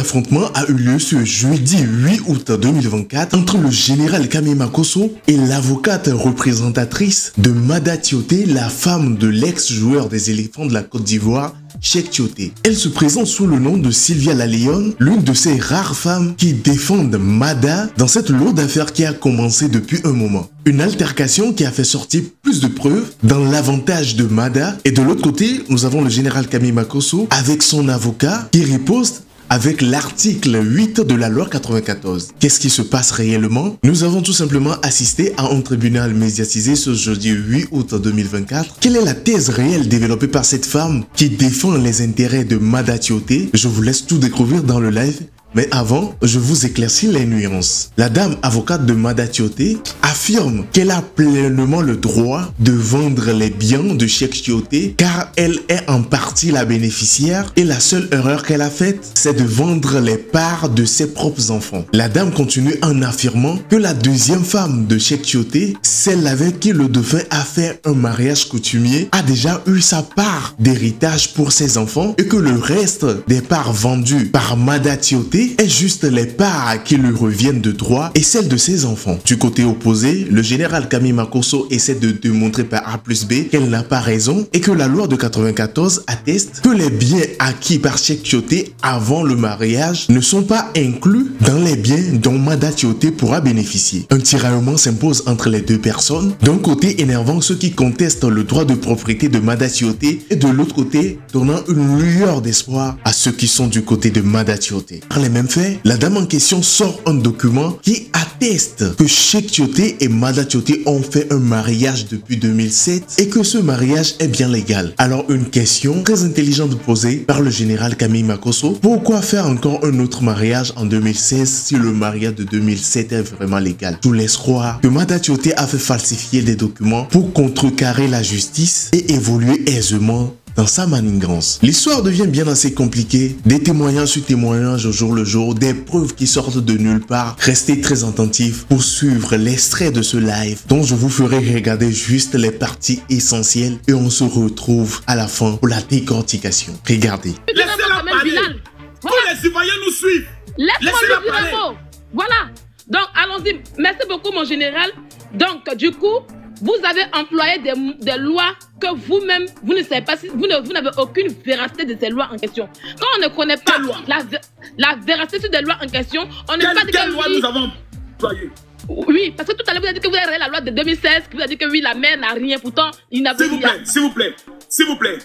affrontement a eu lieu ce jeudi 8 août 2024 entre le général Kami Makosso et l'avocate représentatrice de Mada Tioté, la femme de l'ex-joueur des éléphants de la Côte d'Ivoire, Cheikh Tioté. Elle se présente sous le nom de Sylvia Laléon, l'une de ces rares femmes qui défendent Mada dans cette lourde affaire qui a commencé depuis un moment. Une altercation qui a fait sortir plus de preuves dans l'avantage de Mada, et de l'autre côté, nous avons le général Kami Makosso avec son avocat qui riposte avec l'article 8 de la loi 94. Qu'est-ce qui se passe réellement? Nous avons tout simplement assisté à un tribunal médiatisé ce jeudi 8 août 2024. Quelle est la thèse réelle développée par cette femme qui défend les intérêts de Mada Tioté? Je vous laisse tout découvrir dans le live. Mais avant, je vous éclaircis les nuances. La dame avocate de Mada Tioté affirme qu'elle a pleinement le droit de vendre les biens de Cheikh Tioté car elle est en partie la bénéficiaire et la seule erreur qu'elle a faite, c'est de vendre les parts de ses propres enfants. La dame continue en affirmant que la deuxième femme de Cheikh Tioté, celle avec qui le dauphin a fait un mariage coutumier, a déjà eu sa part d'héritage pour ses enfants et que le reste des parts vendues par Mada Tioté est juste les parts qui lui reviennent de droit et celles de ses enfants. Du côté opposé, le général Kami Makosso essaie de démontrer par A plus B qu'elle n'a pas raison et que la loi de 94 atteste que les biens acquis par Cheikh Tioté avant le mariage ne sont pas inclus dans les biens dont Mada Tioté pourra bénéficier. Un tiraillement s'impose entre les deux personnes, d'un côté énervant ceux qui contestent le droit de propriété de Mada Tioté et de l'autre côté donnant une lueur d'espoir à ceux qui sont du côté de Mada Tioté. Par les mêmes faits, la dame en question sort un document qui atteste que Cheikh Tioté et Mada Tioté ont fait un mariage depuis 2007 et que ce mariage est bien légal. Alors une question très intelligente posée par le général Kami Makosso: pourquoi faire encore un autre mariage en 2016 si le mariage de 2007 est vraiment légal? Je vous laisse croire que Mada Tioté a fait falsifier des documents pour contrecarrer la justice et évoluer aisément dans sa manigance. L'histoire devient bien assez compliquée, des témoignages sur témoignages au jour le jour, des preuves qui sortent de nulle part. Restez très attentifs pour suivre l'extrait de ce live dont je vous ferai regarder juste les parties essentielles et on se retrouve à la fin pour la décortication. Regardez. Laissez-la parler. Tous les Ivoiriens nous suivent. Laissez-la parler. Voilà. Donc allons-y. Merci beaucoup mon général. Donc du coup, vous avez employé des lois que vous-même, vous ne savez pas, si vous n'avez aucune véracité de ces lois en question. Quand on ne connaît pas la véracité des lois en question, on ne peut pas dire que quelle loi nous avons employé? Oui, parce que tout à l'heure vous avez dit que vous avez la loi de 2016, que vous avez dit que oui, la mère n'a rien, pourtant il n'a pas rien. S'il vous plaît,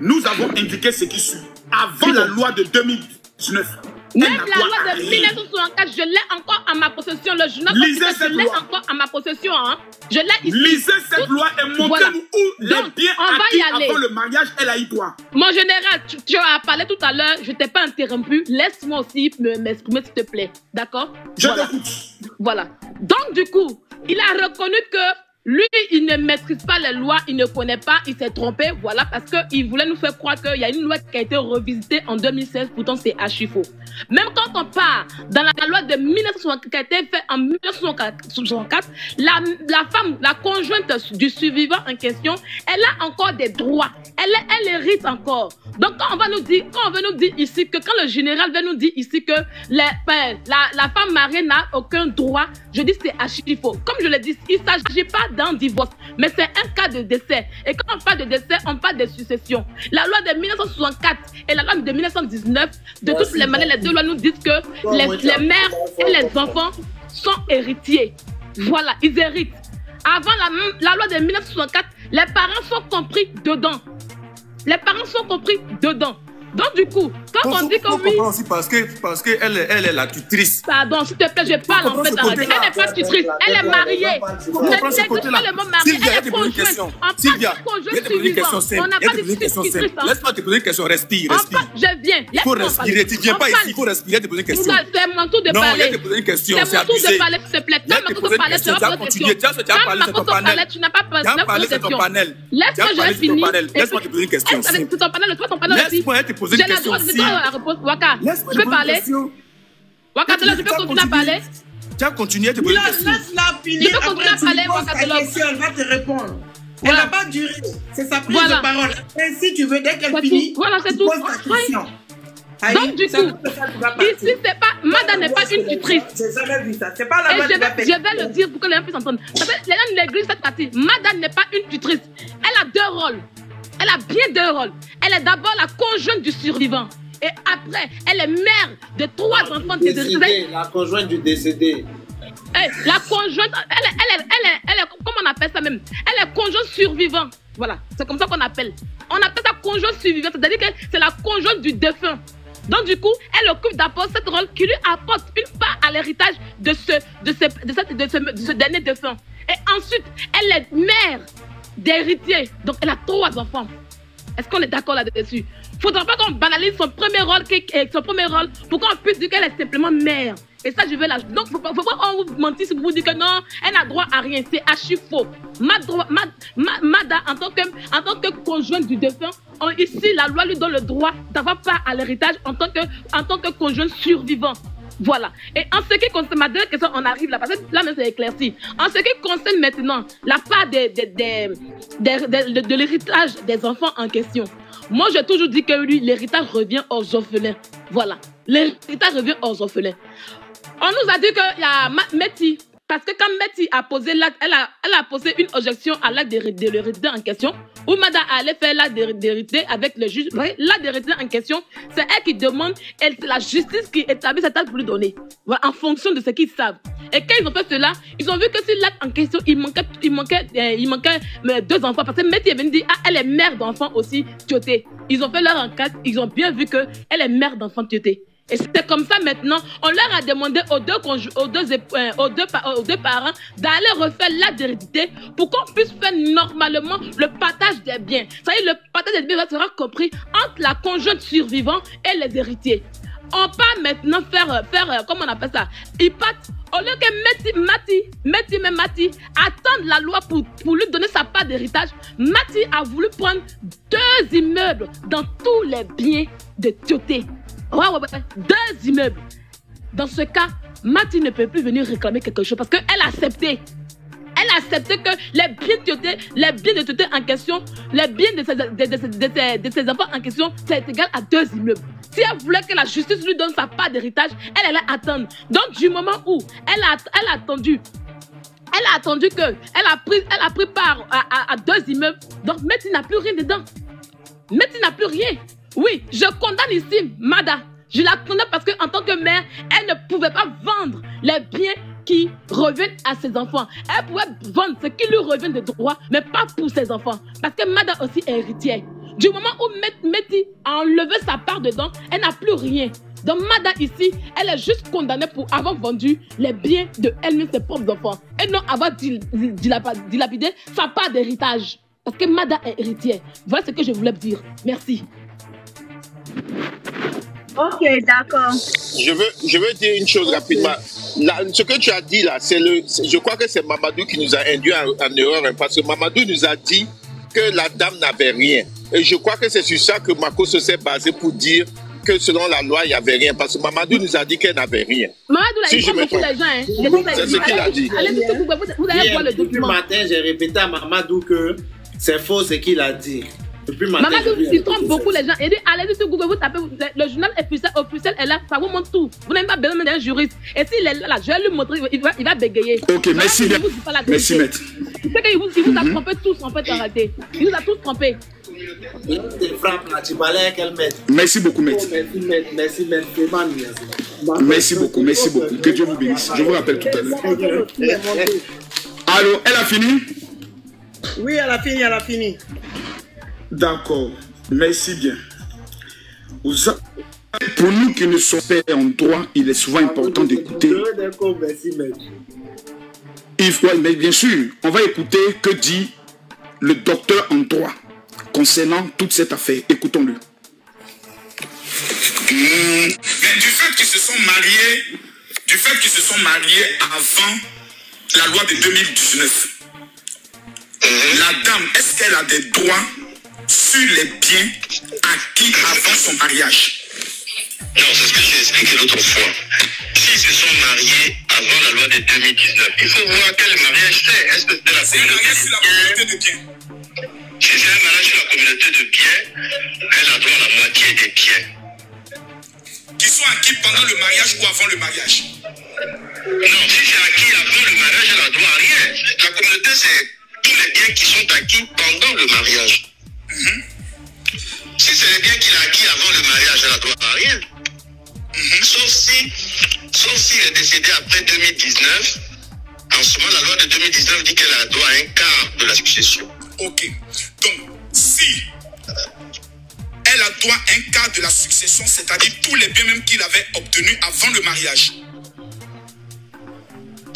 nous avons indiqué ce qui suit. Avant la loi de 2019. Même la loi de 1964, je l'ai encore en ma possession. Le journal, je l'ai encore en ma possession. Hein. Je l'ai ici. Lisez cette loi et montrez-nous où les biens acquis avant le mariage, elle a eu quoi? Mon général, tu as parlé tout à l'heure, je ne t'ai pas interrompu. Laisse-moi aussi m'exprimer, s'il te plaît. D'accord? Je t'écoute. Voilà. Donc, du coup, il a reconnu que lui, il ne maîtrise pas les lois, il ne connaît pas, il s'est trompé, voilà, parce qu'il voulait nous faire croire qu'il y a une loi qui a été revisitée en 2016, pourtant c'est archi faux. Même quand on part dans la loi de 1964 qui a été faite en 1964, la femme, la conjointe du survivant en question, elle a encore des droits, elle hérite encore. Donc quand on veut nous dire ici que, quand le général veut nous dire ici que la femme mariée n'a aucun droit, je dis c'est archi faux. Comme je l'ai dit, il ne s'agit pas d'un divorce, mais c'est un cas de décès. Et quand on parle de décès, on parle de succession. La loi de 1964 et la loi de 1919, de toutes les manières, les deux lois nous disent que les mères et les enfants sont héritiers. Voilà, ils héritent. Avant la loi de 1964, les parents sont compris dedans. Les parents sont compris dedans. Donc du coup, quand on dit que oui... Aussi parce qu'elle est la tutrice. Pardon, s'il te plaît, je parle en fait. Elle n'est pas tutrice, elle est mariée. N'existe pas le mot mariée, elle est conjointe. Sylvia, je vais te poser une question simple. On n'a pas de tutrice. Laisse-moi te poser une question, respire. Je viens. Il faut respirer, tu ne viens pas ici, il faut respirer, te poser une question. C'est mon tour de parler. Non, il te poser une question, c'est abusé. C'est mon tour de parler, s'il te plaît. Quand Makosso parlait, tu n'as pas posé de question. Quand Makosso parlait, tu n'as pas posé de question. Laisse-moi, je vais finir. Laisse-moi te poser une question. C'est ton panel, toi ton panel aussi. Laisse-moi te poser une question. Waka, tu peux parler? Waka, tu peux continuer à parler? Tu as continué à te poser une question. Laisse-la finir. Tu peux continuer à parler, Waka. Elle va te répondre. Elle n'a pas duré. C'est sa prise de parole. Et si tu veux, dès qu'elle finit, voilà, c'est tout. Pose ta question. Donc du coup, ici c'est pas, Mada n'est pas une tutrice. J'ai jamais vu ça. C'est pas la loi Et je vais le dire pour que les gens puissent entendre. Parce que les gens négligent cette partie. Mada n'est pas une tutrice. Elle a deux rôles. Elle a bien deux rôles. Elle est d'abord la conjointe du survivant. Et après, elle est mère de 3 enfants décédés. La conjointe du décédé. La conjointe, elle est, comment on appelle ça même? Elle est conjointe survivant. Voilà, c'est comme ça qu'on appelle. On appelle ça conjointe survivant, c'est-à-dire que c'est la conjointe du défunt. Donc du coup, elle occupe d'abord cette rôle qui lui apporte une part à l'héritage de ce dernier défunt. Et ensuite, elle est mère d'héritier. Donc elle a 3 enfants. Est-ce qu'on est d'accord là-dessus? Il ne faudra pas qu'on banalise son premier rôle pour qu'on puisse dire qu'elle est simplement mère. Et ça, je vais la... Donc, il ne faut pas qu'on vous mentisse si vous dites que non, elle n'a droit à rien. C'est archi faux. Mada, en tant que conjointe du défunt, ici, la loi lui donne le droit d'avoir part à l'héritage en tant que conjointe survivant. Voilà. Et en ce qui concerne ma dernière question, on arrive là, parce que là même c'est éclairci. En ce qui concerne maintenant la part de l'héritage des enfants en question, moi j'ai toujours dit que lui, l'héritage revient aux orphelins. Voilà. L'héritage revient aux orphelins. On nous a dit qu'il y a Meti, parce que quand Meti a posé l'acte, elle a posé une objection à l'acte de l'hérité en question, où Mada allait faire l'acte d'hérité avec le juge. L'acte d'hérité en question, c'est elle qui demande, et c'est la justice qui établit cet acte pour lui donner, voilà, en fonction de ce qu'ils savent. Et quand ils ont fait cela, ils ont vu que si l'acte en question, il manquait 2 enfants, parce que Meti est venu dire, ah, elle est mère d'enfants aussi, Tioté. Ils ont fait leur enquête, ils ont bien vu qu'elle est mère d'enfants, Tioté. Et c'est comme ça maintenant, on leur a demandé aux deux parents d'aller refaire l'acte d'hérédité pour qu'on puisse faire normalement le partage des biens. C'est-à-dire le partage des biens sera compris entre la conjointe survivante et les héritiers. On peut maintenant faire comment on appelle ça, au lieu que Mati attende la loi pour lui donner sa part d'héritage, Mati a voulu prendre 2 immeubles dans tous les biens de Tioté. Ouais, 2 immeubles. Dans ce cas, Mati ne peut plus venir réclamer quelque chose parce qu'elle a accepté. Elle a accepté que les biens de Tioté en question, les biens de ses enfants en question, c'est égal à 2 immeubles. Si elle voulait que la justice lui donne sa part d'héritage, elle allait attendre. Donc, du moment où elle a attendu que elle a pris part à 2 immeubles, donc Meti n'a plus rien dedans. Meti n'a plus rien. Oui, je condamne ici Mada. Je la condamne parce qu'en tant que mère, elle ne pouvait pas vendre les biens qui reviennent à ses enfants. Elle pouvait vendre ce qui lui revient de droit, mais pas pour ses enfants. Parce que Mada aussi est héritière. Du moment où Meti a enlevé sa part dedans, elle n'a plus rien. Donc Mada ici, elle est juste condamnée pour avoir vendu les biens de elle-même, ses propres enfants. Et non avoir dilapidé sa part d'héritage. Parce que Mada est héritière. Voilà ce que je voulais dire. Merci. Ok, d'accord. Je veux dire une chose rapidement. Là, ce que tu as dit là, je crois que c'est Mamadou qui nous a induit en erreur, hein, parce que Mamadou nous a dit que la dame n'avait rien. Et je crois que c'est sur ça que Makosso s'est basé pour dire que selon la loi, il n'y avait rien. Parce que Mamadou nous a dit qu'elle n'avait rien. Mamadou, si je me trompe, c'est ce qu'il a dit. Vous allez voir le document. Depuis matin, j'ai répété à Mamadou que c'est faux ce qu'il a dit. Mamadou, il trompe beaucoup les gens. Il dit, allez sur Google, vous tapez, le journal officiel est là, ça vous montre tout. Vous n'avez pas besoin d'un juriste. Et s'il est là, je vais lui montrer, il va bégayer. Ok, merci bien. Merci, maître. C'est qu'il vous a trompé tous, en fait, en réalité. Il nous a tous trompés. Merci beaucoup, maître. Merci beaucoup, merci beaucoup. Que Dieu vous bénisse. Je vous rappelle tout à l'heure. Allô, elle a fini? Oui, elle a fini. D'accord, merci bien. Pour nous qui ne sommes pas en droit, il est souvent important d'écouter. Mais bien sûr, on va écouter que dit le docteur en droit concernant toute cette affaire. Écoutons-le. Mais du fait qu'ils se sont mariés avant la loi de 2019, la dame, est-ce qu'elle a des droits sur les biens acquis avant son mariage? Non, c'est ce que j'ai expliqué l'autre fois. S'ils se sont mariés avant la loi de 2019, il faut voir quel mariage c'est. Est-ce que c'est la communauté de biens? Si c'est un mariage sur la communauté de biens, elle a droit à la moitié des biens. qui sont acquis pendant le mariage ou avant le mariage. Non, si c'est acquis avant le mariage, elle n'a droit à rien. La communauté, c'est tous les biens qui sont acquis pendant le mariage. Si c'est les biens qu'il a acquis avant le mariage, elle n'a droit à rien. Sauf s'il est décédé après 2019. En ce moment, la loi de 2019 dit qu'elle a droit à un quart de la succession. Ok. Donc, si elle a droit à un quart de la succession, c'est-à-dire tous les biens même qu'il avait obtenus avant le mariage.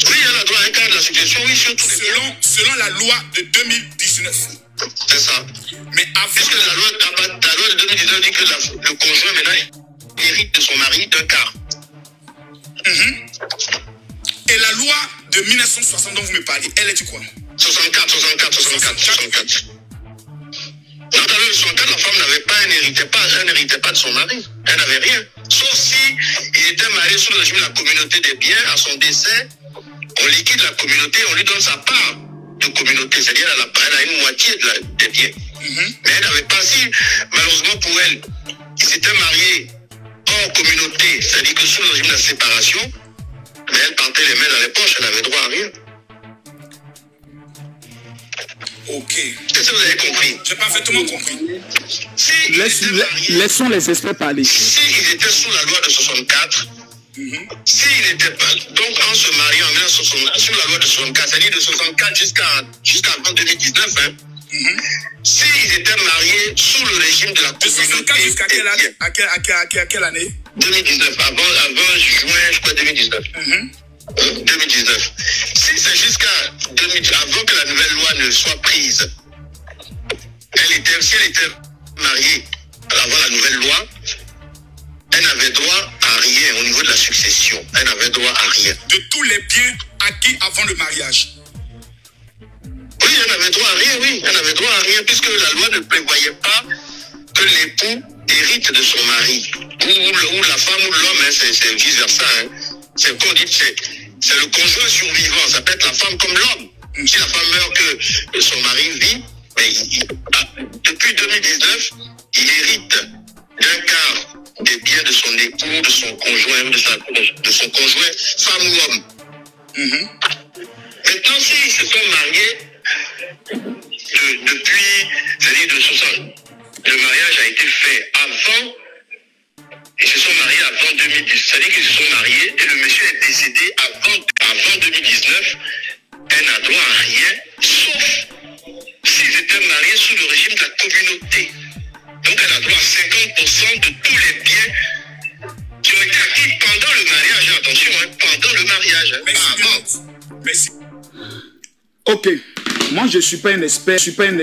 Oui, elle a droit à un quart de la succession, oui, sur tous les biens. Selon la loi de 2019. C'est ça. Mais avant... Puisque la loi de 2019 dit que le conjoint maintenant hérite de son mari d'un quart. Et la loi de 1960 dont vous me parlez, elle est du quoi? 64. Dans la loi de 64, la femme n'avait pas, elle n'héritait pas de son mari. Elle n'avait rien. Sauf si il était marié sous le régime de la communauté des biens. À son décès, on liquide la communauté, on lui donne sa part de communauté. C'est-à-dire elle a une moitié des biens. Mais elle n'avait pas, si malheureusement pour elle, il s'était marié hors communauté, c'est-à-dire que sous le régime de la séparation, mais elle partait les mains dans les poches, elle n'avait droit à rien. Ok. Est-ce que vous avez compris? J'ai parfaitement compris. Laissons les experts parler. S'ils étaient sous la loi de 64, s'ils n'étaient pas, donc en se mariant en 1964, sous la loi de 64, c'est-à-dire de 64 jusqu'à avant 2019, s'ils étaient mariés sous le régime de la communauté. De 64 jusqu'à quelle année? À quelle année? 2019, avant juin, je crois 2019. 2019. Si c'est jusqu'à 2019, avant que la nouvelle loi ne soit prise, si elle était mariée avant la nouvelle loi, elle n'avait droit à rien au niveau de la succession. Elle n'avait droit à rien. De tous les biens acquis avant le mariage. Oui, elle n'avait droit à rien, oui. Elle n'avait droit à rien puisque la loi ne prévoyait pas que l'époux hérite de son mari. Ou la femme ou l'homme, hein, c'est vice versa. Hein. C'est qu'on dit, c'est le conjoint survivant. Ça peut être la femme comme l'homme. Si la femme meurt, que son mari vit, mais depuis 2019, il hérite d'un quart des biens de son époux, de son conjoint, de son conjoint, femme ou homme. Maintenant, s'ils se sont mariés depuis, c'est-à-dire de 60, le mariage a été fait avant. Ils se sont mariés avant 2010. C'est-à-dire qu'ils se sont mariés et le monsieur est décédé avant 2019. Elle n'a droit à rien, sauf s'ils étaient mariés sous le régime de la communauté. Donc elle a droit à 50% de tous les biens qui ont été acquis pendant le mariage. Attention, hein, pendant le mariage, hein, pas avant. Merci. Ok, moi je ne suis pas un expert, je ne suis pas un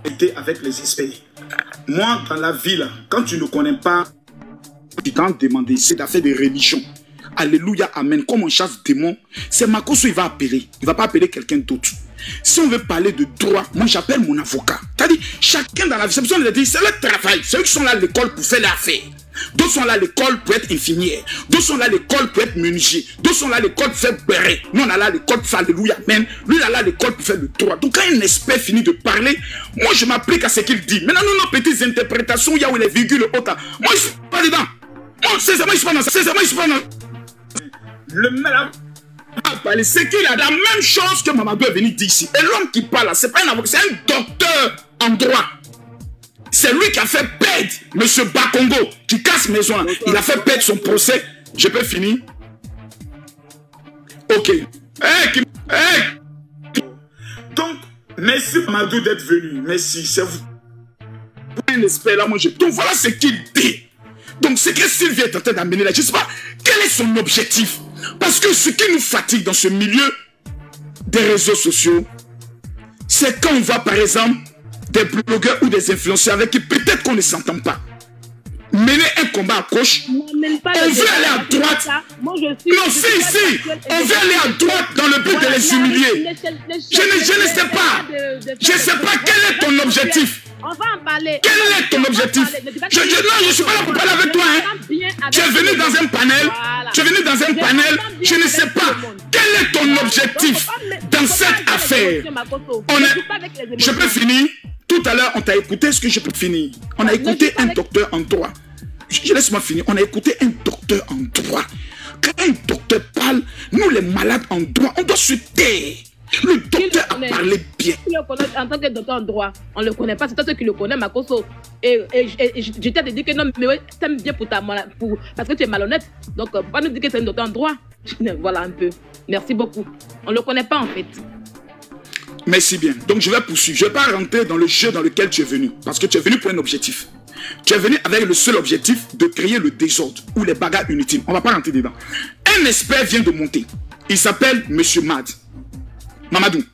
expert avec les experts. Moi, dans la vie, là, quand tu ne connais pas, tu t'en demandes, c'est d'affaires de religion. Alléluia, amen. Comme on chasse démon, c'est Makoso, il va appeler. Il ne va pas appeler quelqu'un d'autre. Si on veut parler de droit, moi j'appelle mon avocat. C'est-à-dire, chacun dans la vie, c'est besoin de dire, c'est le travail. C'est eux qui sont là à l'école pour faire l'affaire. D'autres sont là à l'école pour être infirmière. D'autres sont là à l'école pour être menuisier. D'autres sont là à l'école pour faire béret. Nous on a là à l'école pour faire alléluia, amen. Lui il a là à l'école pour faire le droit. Donc quand un expert finit de parler, moi je m'applique à ce qu'il dit. Maintenant nous nos petites interprétations, il y a où les virgules hautes. Moi je ne suis pas dedans. Moi sincèrement je suis pas dans ça. Sincèrement je suis pas dans le mal à parler. C'est qu'il a la même chose que Mamadou est venu dire ici. Et l'homme qui parle là, c'est pas un avocat, c'est un docteur en droit. C'est lui qui a fait perdre M. Bakongo, qui casse maison là. Il a fait perdre son procès. Je peux finir? Ok. Donc, merci Mamadou d'être venu. Merci. C'est vous. Un expert là, moi je. Donc voilà ce qu'il dit. Donc ce que Sylvie est en train d'amener là, je ne sais pas quel est son objectif. Parce que ce qui nous fatigue dans ce milieu des réseaux sociaux, c'est quand on voit par exemple des blogueurs ou des influenceurs avec qui peut-être qu'on ne s'entend pas mener un combat à gauche, on veut aller à droite. Non, si, on veut aller à droite dans le but de les humilier. Je ne sais pas. Je ne sais pas quel est ton objectif. On va en parler. Quel est ton objectif? Non, je ne suis pas là pour parler avec toi. Hein. Tu es venu dans un panel. Tu es venu dans un panel. Je ne sais pas. Quel est ton objectif dans cette affaire? Je peux finir. Tout à l'heure, on t'a écouté. Est-ce que je peux finir? On a écouté un docteur en droit. je laisse-moi finir. On a écouté un docteur en droit. Quand un docteur parle, nous les malades en droit, on doit se taire. Le docteur a parlé bien. Qui le connaît en tant que docteur en droit? On ne le connaît pas, c'est toi qui le connais, Makoso. Et je t'ai dit que non, mais t'aimes bien parce que tu es malhonnête. Donc, pas nous dire que c'est un docteur en droit. Voilà un peu. Merci beaucoup. On ne le connaît pas en fait. Merci bien. Donc, je vais poursuivre. Je ne vais pas rentrer dans le jeu dans lequel tu es venu. Parce que tu es venu pour un objectif. Tu es venu avec le seul objectif de créer le désordre ou les bagarres inutiles. On ne va pas rentrer dedans. Un expert vient de monter. Il s'appelle Monsieur Mad. Mamadou.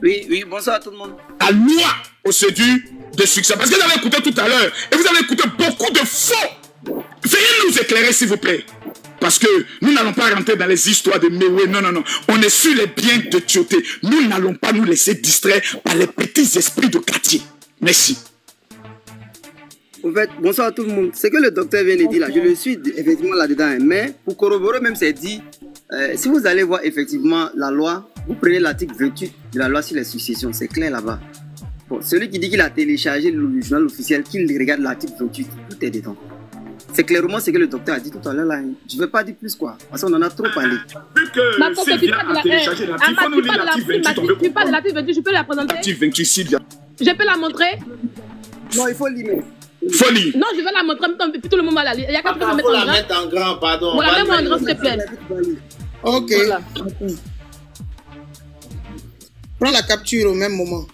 Oui, bonsoir à tout le monde. La loi au séduit de succès. Parce que vous avez écouté tout à l'heure et vous avez écouté beaucoup de faux. Veuillez nous éclairer, s'il vous plaît. Parce que nous n'allons pas rentrer dans les histoires de Méoué. Non. On est sur les biens de Tioté. Nous n'allons pas nous laisser distraire par les petits esprits de quartier. Merci. En fait, bonsoir à tout le monde. Ce que le docteur vient de dire là, je le suis effectivement là-dedans. Mais pour corroborer même, c'est dit, si vous allez voir effectivement la loi, vous prenez l'article 28 de la loi sur les successions. C'est clair là-bas. Bon, celui qui dit qu'il a téléchargé le journal officiel, qu'il regarde l'article 28, tout est dedans. C'est clairement ce que le docteur a dit tout à l'heure là. Je ne vais pas dire plus quoi, parce qu'on en a trop parlé. Vu que Sylvia a téléchargé l'article, il faut nous lire l'article 28. Tu parles de l'article 28, je peux la présenter? L'article 28, Sylvia. Je peux la montrer? Non, il faut lire. Folie. Non, je vais la montrer, puis tout le monde va la lire. Il y a qu'à mettre la mettre en grand, pardon. Voilà, mets-moi en grand, s'il te plaît. Ok. Voilà. Prends la capture au même moment.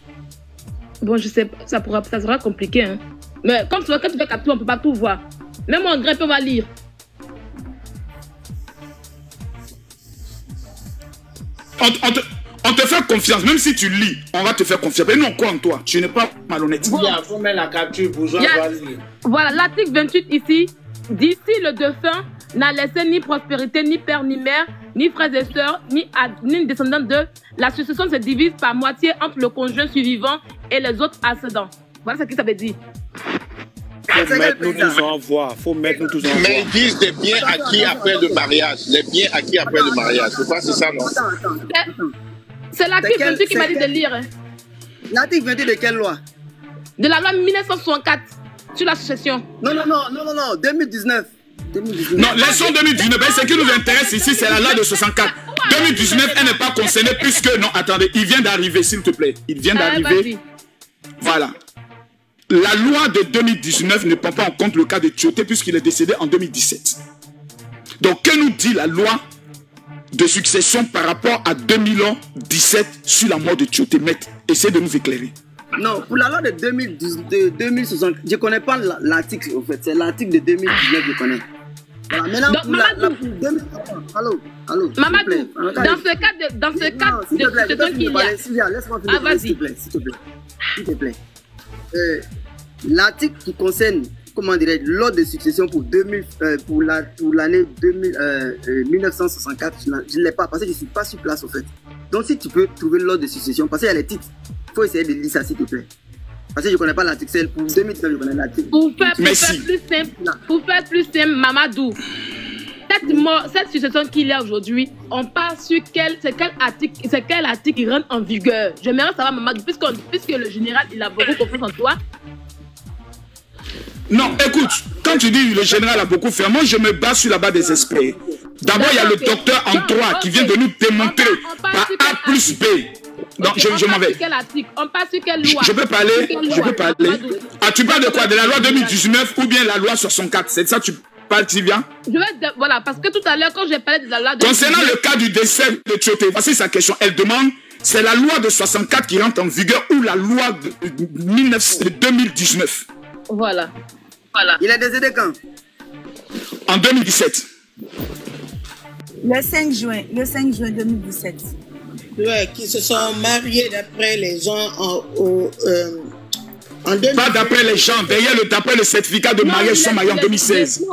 Bon, je sais pas, ça sera compliqué. Hein. Mais comme tu veux, quand tu fais capture, on ne peut pas tout voir. Mets-moi en grand, puis on va lire. On te fait confiance, même si tu lis, on va te faire confiance. Mais nous, on croit en toi, tu n'es pas malhonnête. Il faut mettre la capture pour jouer. Voilà, l'article 28 ici. D'ici le défunt n'a laissé ni prospérité, ni père, ni mère, ni frères et sœurs, ni descendants de. La succession se divise par moitié entre le conjoint survivant et les autres ascendants. Voilà ce que ça veut dire. Faut mettre nous tous en voix. Mais ils disent des biens acquis après le mariage. Les biens acquis après le mariage. Je crois que c'est ça, non? C'est l'article 28 qui m'a dit de lire. Hein. L'article 28 de quelle loi? De la loi 1964 sur la succession. Non, 2019. Non, laissons 2019. Ce qui nous intéresse ici, c'est la loi de 64. 2019, elle n'est pas concernée puisque... Non, attendez, il vient d'arriver, s'il te plaît. Il vient d'arriver. Voilà. La loi de 2019 ne prend pas en compte le cas de Tioté puisqu'il est décédé en 2017. Donc, que nous dit la loi de succession par rapport à 2017 sur la mort de Tioté? Essayez de nous éclairer. Non, pour la loi de 2060, je ne connais pas l'article en fait. C'est l'article de 2019 que je connais. Voilà, maintenant, donc, pour Mamadou, allô, Mamadou, dans ce cas de succession qu'il y a... Sylvia, laisse-moi finir, s'il te plaît. L'article qui concerne, comment dirais-je, l'ordre de succession pour l'année 1964, je ne l'ai pas parce que je ne suis pas sur place au fait. Donc si tu peux trouver l'ordre de succession, parce qu'il y a les titres, il faut essayer de lire ça s'il te plaît. Parce que je ne connais pas l'article, pour 2019 je connais l'article. Pour faire plus simple, Mamadou, cette succession qu'il y a aujourd'hui, on parle sur quel article qui rentre en vigueur. J'aimerais savoir, Mamadou, puisque le général il a beaucoup confiance en toi. Non, écoute, quand tu dis le général a beaucoup fait, moi je me base sur la base des experts. D'abord, il y a le docteur en droit qui vient de nous démontrer par A plus B. Donc, je m'en vais. On parle sur quelle loi? Je peux parler. Ah, tu parles de quoi? De la loi 2019 ou bien la loi 64? C'est ça tu parles, Sylvia? Voilà, parce que tout à l'heure, quand j'ai parlé de la loi... Concernant le cas du décès de Tioté, voici sa question. Elle demande, c'est la loi de 64 qui rentre en vigueur ou la loi de 2019? Voilà. Il est décédé quand? En 2017. Le 5 juin 2017. Ouais, qui se sont mariés d'après les gens en 2016. Pas d'après les gens, d'après le certificat de mariage, ils sont mariés en 2016.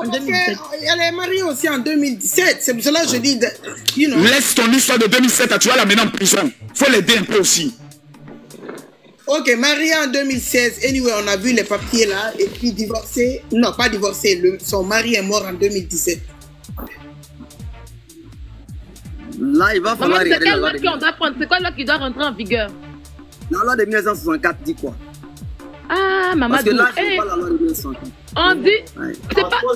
Elle est mariée aussi en 2017. C'est pour cela que je dis, Laisse ton histoire de 2007, tu vas la mener en prison. Faut l'aider un peu aussi. Ok, mariée en 2016. Anyway, on a vu les papiers là. Et puis divorcé. Non, pas divorcé. Son mari est mort en 2017. Là, il va falloir regarder la loi de... C'est quoi la loi qui doit rentrer en vigueur? La loi de 1964 dit quoi? Ah, maman. Parce que là, c'est pas la loi de 1964. On dit,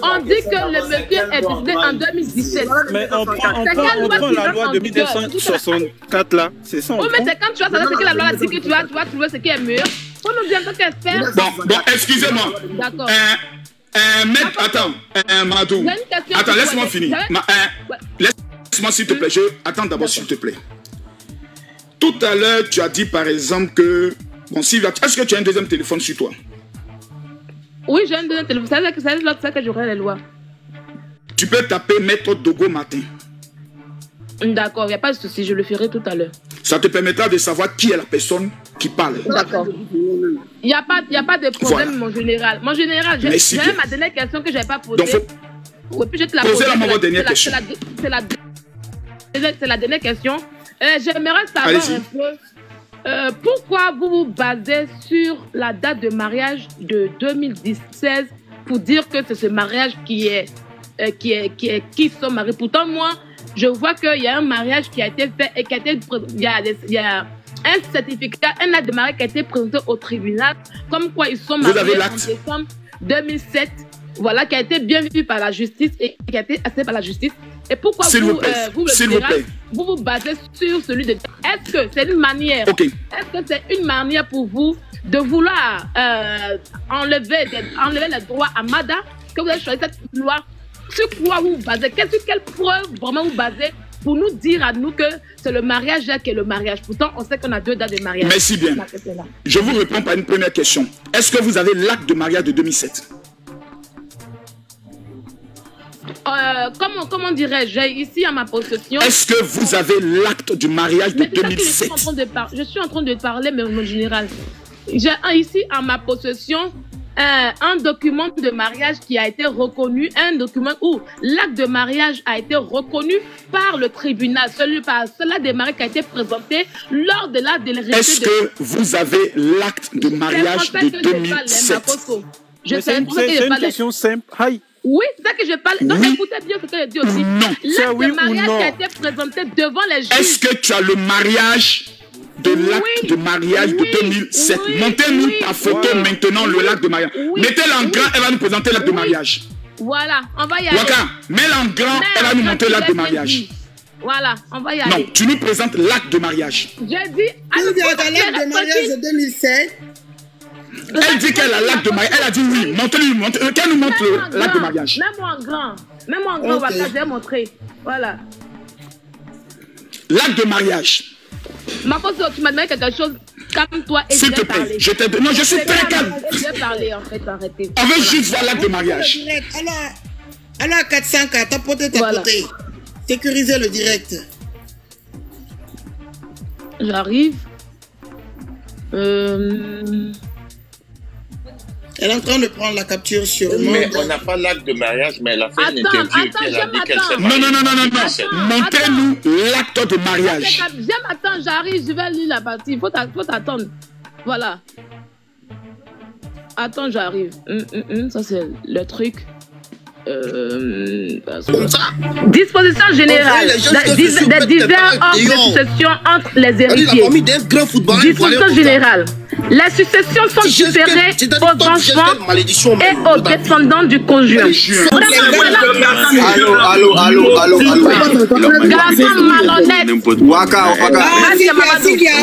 on dit que le monsieur est décédé en 2017. Mais on prend la loi de 1964 là, c'est ça. Oui, mais c'est quand tu vas savoir ce que la loi a dit que tu vas trouver ce qui est meilleur. Faut nous dire en tant qu'expert. Bon, excusez-moi. D'accord. Attends, Madou. Attends, laisse-moi finir. Laisse-moi s'il te plaît. Attends d'abord s'il te plaît. Tout à l'heure, tu as dit par exemple que... Bon, Sylvia, est-ce que tu as un deuxième téléphone sur toi? Oui, j'ai un deuxième téléphone. C'est là que j'aurai les lois. Tu peux taper Maître Dogo Martin. D'accord, il n'y a pas de souci, je le ferai tout à l'heure. Ça te permettra de savoir qui est la personne qui parle. D'accord. Il n'y a pas de problème, voilà. Mon général. Mon général, j'ai ma dernière question que je n'avais pas posée. Oui, puis je te la pose. Posez-la ma dernière question. C'est la dernière question. J'aimerais savoir un peu pourquoi vous vous basez sur la date de mariage de 2016 pour dire que c'est ce mariage qui sont mariés. Pourtant, moi, je vois qu'il y a un mariage qui a été fait et il y a un certificat, un acte de mariage qui a été présenté au tribunal, comme quoi ils sont mariés en décembre 2007, voilà, qui a été bien vu par la justice et qui a été accepté par la justice. Et pourquoi vous vous basez sur celui de... Est-ce que c'est une manière, est-ce que c'est une manière pour vous de vouloir enlever les droits à Mada, que vous avez choisi cette loi? Sur quoi vous vous basez? Quelle preuve vraiment vous basez pour nous dire à nous que c'est le mariage qui est le mariage? Pourtant, on sait qu'on a 2 dates de mariage. Merci bien. Je vous réponds par une première question. Est-ce que vous avez l'acte de mariage de 2007? Comment dirais-je? J'ai ici à ma possession... Est-ce que vous avez l'acte du mariage de 2007? Je suis en train de parler, mais mon général. J'ai ici à ma possession... un document de mariage qui a été reconnu, un document où l'acte de mariage a été reconnu par le tribunal, cela des mariages qui a été présenté lors de la délégation. Est-ce que vous avez l'acte de mariage de 2007? C'est une question simple. Oui, c'est ça que je parle. Donc écoutez bien ce que je dis aussi. L'acte de mariage qui a été présenté devant les juges. Est-ce que tu as le mariage de l'acte de mariage de 2007. Montez-nous par photo maintenant le l'acte de mariage. Mettez-le en grand, elle va nous présenter l'acte de mariage. Voilà, on va y aller. Waka, mets-le en grand, elle va nous montrer l'acte de mariage. Voilà, on va y aller. Non, tu nous présentes l'acte de mariage. J'ai dit... l'acte de mariage de 2007. Elle dit qu'elle a l'acte de mariage. Elle a dit oui. Montre-lui, qu'elle nous montre l'acte de mariage. Mets-moi en grand. Mets-moi en grand, Waka, je vais montrer. Voilà. L'acte de mariage. Marcos, tu m'as demandé quelque chose. Calme-toi et s'il te plaît, non, je suis très calme. Je vais parler en fait, arrêtez. On veut juste voir l'acte de mariage. Alors, 404, t'as porté ta côté. Sécuriser le direct. J'arrive. Elle est en train de prendre la capture sur le mais on n'a pas l'acte de mariage, mais elle a fait une interview et elle a dit qu'elle s'est mariée. Non. Montez-nous l'acte de mariage. Attends, j'arrive, je vais lire la partie. Il faut t'attendre. Voilà. Attends, j'arrive. Ça, c'est le truc. Disposition générale des divers ordres de succession entre les héritiers. Disposition générale. Les successions sont différées aux enfants et aux descendants du conjoint. Garçon malhonnête.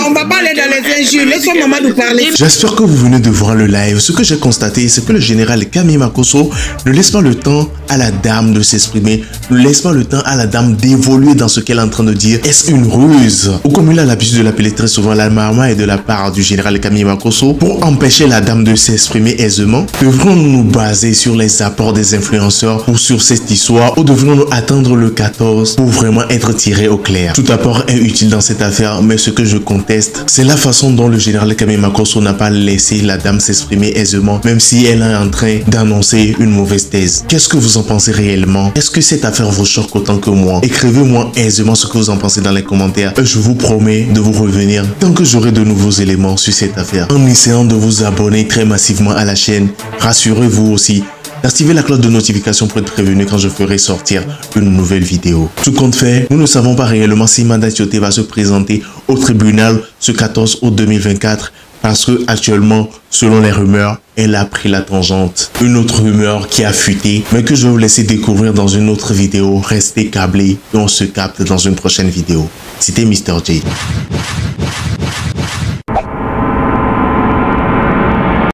On va parler dans les injures. Laissons maman nous parler. J'espère que vous venez de voir le live. Ce que j'ai constaté, c'est que le général Camille Makosso ne laisse pas le temps à la dame de s'exprimer, ne laisse pas le temps à la dame d'évoluer dans ce qu'elle est en train de dire. Est-ce une ruse? Ou comme il a l'habitude de l'appeler très souvent, la maman est de la part du général Camille Makosso pour empêcher la dame de s'exprimer aisément? Devrons-nous nous baser sur les apports des influenceurs ou sur cette histoire, ou devrons-nous attendre le 14 pour vraiment être tiré au clair? Tout apport est utile dans cette affaire, mais ce que je conteste, c'est la façon dont le général Camille Makosso n'a pas laissé la dame s'exprimer aisément, même si elle est en train d'annoncer une mauvaise thèse. Qu'est-ce que vous en pensez réellement? Est-ce que cette affaire vous choque autant que moi? Écrivez-moi aisément ce que vous en pensez dans les commentaires. Je vous promets de vous revenir tant que j'aurai de nouveaux éléments sur cette affaire. En essayant de vous abonner très massivement à la chaîne, rassurez-vous aussi d'activer la cloche de notification pour être prévenu quand je ferai sortir une nouvelle vidéo. Tout compte fait, nous ne savons pas réellement si Mada Tioté va se présenter au tribunal ce 14 août 2024, Parce que actuellement, selon les rumeurs, elle a pris la tangente. Une autre rumeur qui a fuité, mais que je vais vous laisser découvrir dans une autre vidéo. Restez câblés et on se capte dans une prochaine vidéo. C'était Mr. J.